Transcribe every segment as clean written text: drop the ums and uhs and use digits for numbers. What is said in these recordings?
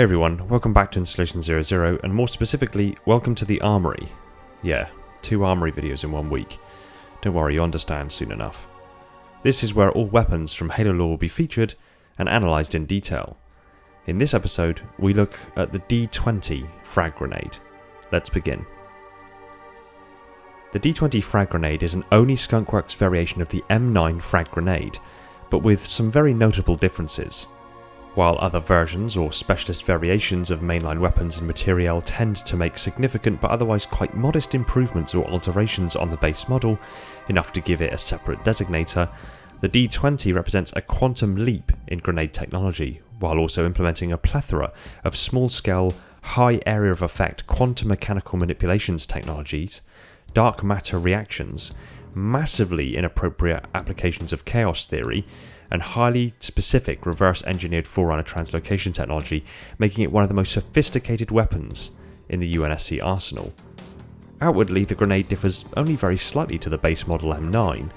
Hey everyone, welcome back to Installation 00, and more specifically, welcome to the Armory. Yeah, 2 Armory videos in 1 week. Don't worry, you'll understand soon enough. This is where all weapons from Halo lore will be featured and analysed in detail. In this episode, we look at the D20 Frag Grenade. Let's begin. The D20 Frag Grenade is an Oni Skunkworks variation of the M9 Frag Grenade, but with some very notable differences. While other versions or specialist variations of mainline weapons and materiel tend to make significant but otherwise quite modest improvements or alterations on the base model, enough to give it a separate designator, the D20 represents a quantum leap in grenade technology, while also implementing a plethora of small-scale, high area of effect quantum mechanical manipulations technologies, dark matter reactions, massively inappropriate applications of chaos theory, and highly specific reverse-engineered Forerunner translocation technology, making it one of the most sophisticated weapons in the UNSC arsenal. Outwardly, the grenade differs only very slightly to the base model M9,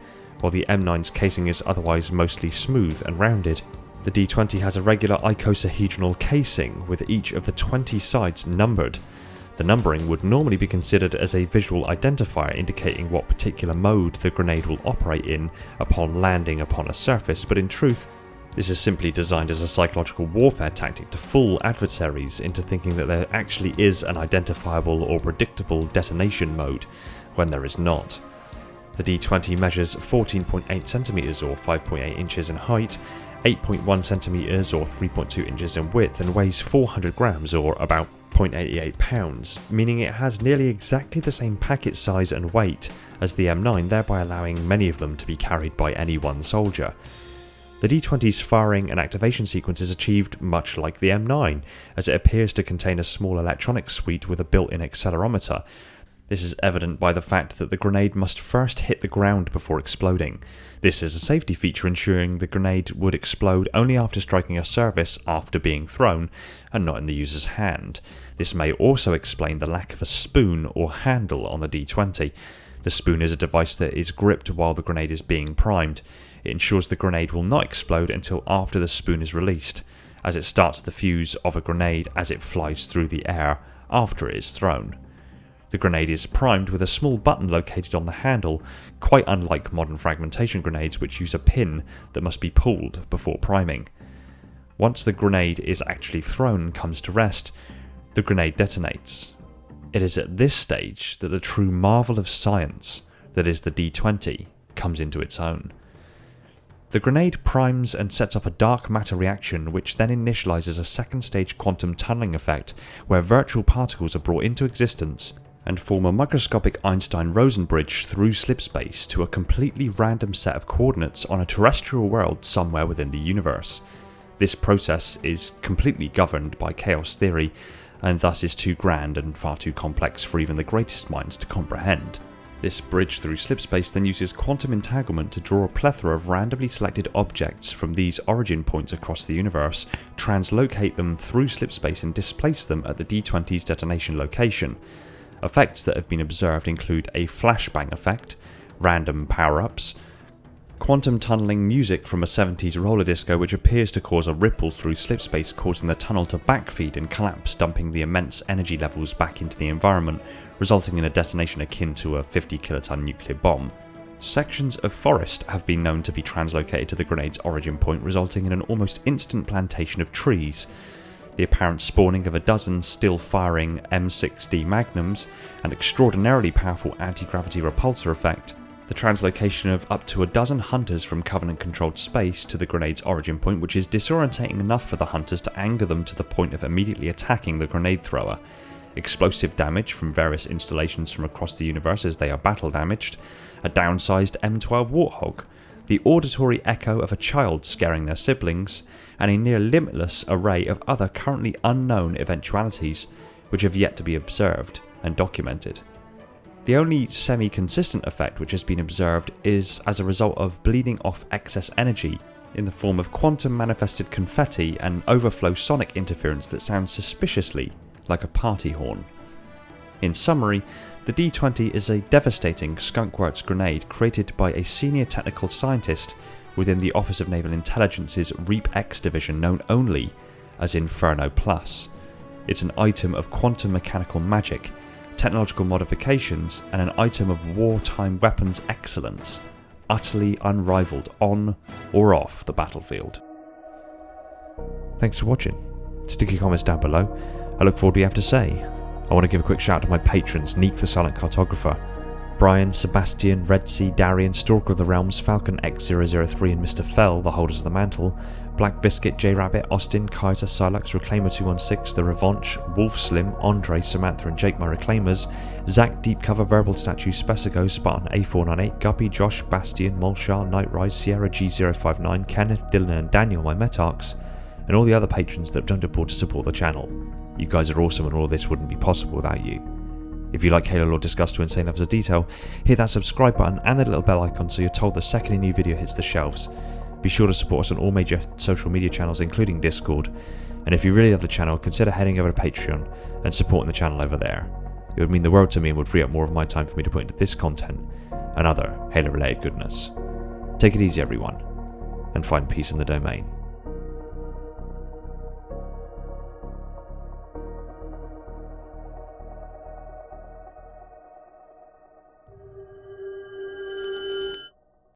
while the M9's casing is otherwise mostly smooth and rounded. The D20 has a regular icosahedral casing, with each of the 20 sides numbered. The numbering would normally be considered as a visual identifier indicating what particular mode the grenade will operate in upon landing upon a surface, but in truth, this is simply designed as a psychological warfare tactic to fool adversaries into thinking that there actually is an identifiable or predictable detonation mode, when there is not. The D20 measures 14.8 centimeters or 5.8 inches in height, 8.1 centimeters or 3.2 inches in width, and weighs 400 grams or about 0.88 pounds, meaning it has nearly exactly the same packet size and weight as the M9, thereby allowing many of them to be carried by any one soldier. The D20's firing and activation sequence is achieved much like the M9, as it appears to contain a small electronics suite with a built-in accelerometer. This is evident by the fact that the grenade must first hit the ground before exploding. This is a safety feature ensuring the grenade would explode only after striking a surface after being thrown, and not in the user's hand. This may also explain the lack of a spoon or handle on the D20. The spoon is a device that is gripped while the grenade is being primed. It ensures the grenade will not explode until after the spoon is released, as it starts the fuse of a grenade as it flies through the air after it is thrown. The grenade is primed with a small button located on the handle, quite unlike modern fragmentation grenades which use a pin that must be pulled before priming. Once the grenade is actually thrown and comes to rest, the grenade detonates. It is at this stage that the true marvel of science, that is the D20, comes into its own. The grenade primes and sets off a dark matter reaction which then initializes a second stage quantum tunneling effect where virtual particles are brought into existence and form a microscopic Einstein-Rosen bridge through slipspace to a completely random set of coordinates on a terrestrial world somewhere within the universe. This process is completely governed by chaos theory, and thus is too grand and far too complex for even the greatest minds to comprehend. This bridge through slipspace then uses quantum entanglement to draw a plethora of randomly selected objects from these origin points across the universe, translocate them through slipspace and displace them at the D20's detonation location. Effects that have been observed include a flashbang effect, random power-ups, quantum tunneling music from a 70s roller disco which appears to cause a ripple through slipspace, causing the tunnel to backfeed and collapse, dumping the immense energy levels back into the environment, resulting in a detonation akin to a 50 kiloton nuclear bomb. Sections of forest have been known to be translocated to the grenade's origin point, resulting in an almost instant plantation of trees. The apparent spawning of a dozen still-firing M6D magnums, an extraordinarily powerful anti-gravity repulsor effect, the translocation of up to a dozen hunters from Covenant-controlled space to the grenade's origin point, which is disorientating enough for the hunters to anger them to the point of immediately attacking the grenade thrower, explosive damage from various installations from across the universe as they are battle damaged, a downsized M12 Warthog, the auditory echo of a child scaring their siblings, and a near limitless array of other currently unknown eventualities which have yet to be observed and documented. The only semi-consistent effect which has been observed is as a result of bleeding off excess energy in the form of quantum manifested confetti and overflow sonic interference that sounds suspiciously like a party horn. In summary, the D20 is a devastating skunkworks grenade created by a senior technical scientist within the Office of Naval Intelligence's REAP-X division known only as INFERNOPLUS. It's an item of quantum mechanical magic, technological modifications, and an item of wartime weapons excellence, utterly unrivaled on or off the battlefield. Thanks for watching. Stick your comments down below. I look forward to what you have to say. I want to give a quick shout out to my patrons: Neek the Silent Cartographer, Brian, Sebastian, Red Sea, Darian, Stalker of the Realms, Falcon X003 and Mr. Fell, the Holders of the Mantle, Black Biscuit, J Rabbit, Austin, Kaiser, Silex, Reclaimer216, The Revanche, Wolf Slim, Andre, Samantha and Jake my Reclaimers, Zach, Deep Cover, Verbal Statue, Spesigo, Spartan A498, Guppy, Josh, Bastian, Molshar, Nightrise, Sierra G059, Kenneth, Dylan and Daniel, my Metarchs, and all the other patrons that have done support to support the channel. You guys are awesome and all of this wouldn't be possible without you. If you like Halo lore discussed to insane levels of detail, hit that subscribe button and the little bell icon so you're told the second a new video hits the shelves. Be sure to support us on all major social media channels including Discord, and if you really love the channel, consider heading over to Patreon and supporting the channel over there. It would mean the world to me and would free up more of my time for me to put into this content and other Halo related goodness. Take it easy everyone, and find peace in the domain.